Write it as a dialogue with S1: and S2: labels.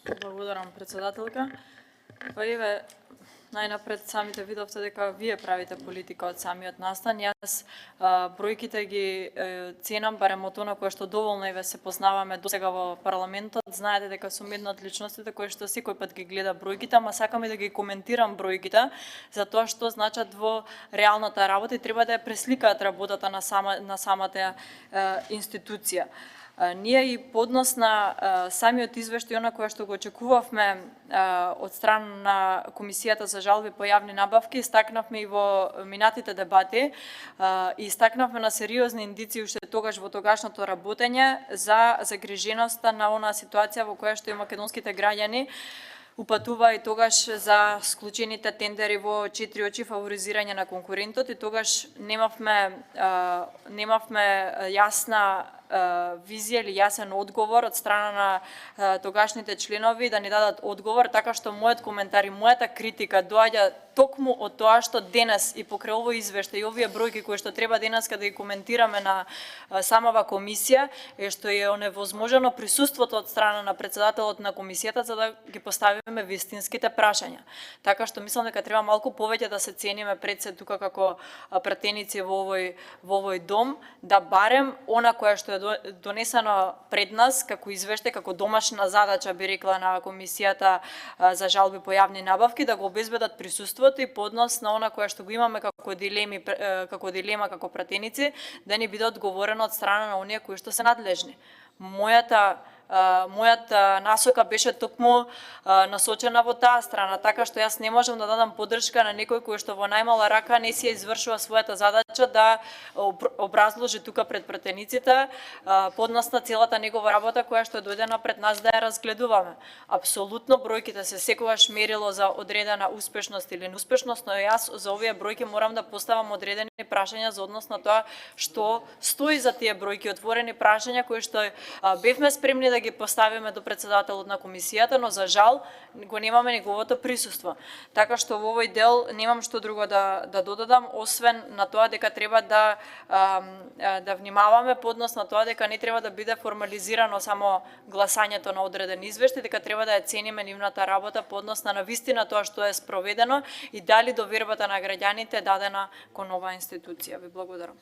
S1: Благодарам, председателка. Па еве, најнапред самите видовте дека вие правите политика од самиот настан. Јас бројките ги ценам, барем од она кое што доволно еве се познаваме досега во парламентот. Знаете дека сум една од личностите кои што секој пат ги гледа бројките, ама сакам и да ги коментирам бројките за тоа што значат во реалната работа и треба да ја пресликаат работата на самата институција. Ние и поднос на самиот извештај, она кое што го очекувавме од страна на Комисијата за жалби по јавни набавки, истакнавме и во минатите дебати и истакнавме на сериозни индиции уште тогаш во тогашното работење за загриженоста на онаа ситуација во која што и македонските граѓани упатува и тогаш за склучените тендери во 4 очи фаворизирање на конкурентот и тогаш немавме јасна визија или јасен одговор од страна на тогашните членови да ни дадат одговор, така што мојот коментар и мојата критика доаѓа токму од тоа што денес и покрај овој извештај и овие бројки кои што треба денеска да ги коментираме на самава комисија е што е оневозможено присуството од страна на председателот на комисијата за да ги поставиме вистинските прашања. Така што мислам дека треба малку повеќе да се цениме пред се тука како пратеници во овој дом, да барем она која што е донесено пред нас како извештај, како домашна задача би рекла на Комисијата за жалби по јавни набавки, да го обезбедат присуството и поднос на она кое што го имаме како дилема како пратеници, да ни биде одговорено од страна на оние кои што се надлежни. Мојата насока беше токму насочена во таа страна, така што јас не можам да дадам поддршка на некој кој што во најмала рака не си ја извршува својата задача да образложи тука пред пратениците поднос на целата негова работа која што е дојдена пред нас да ја разгледуваме. Апсолутно бројките се секогаш мерило за одредена успешност или неуспешност, но јас за овие бројки морам да поставам одредени прашања за однос на тоа што стои за тие бројки, отворени прашања кои што бевме спремни да ги поставиме до председателот на комисијата, но за жал го немаме неговото присуство. Така што во овој дел немам што друго да додадам, освен на тоа дека треба да внимаваме поднос на тоа дека не треба да биде формализирано само гласањето на одреден извештај, дека треба да ја цениме нивната работа поднос на навистина тоа што е спроведено и дали довербата на граѓаните е дадена кон оваа институција. Ви благодарам.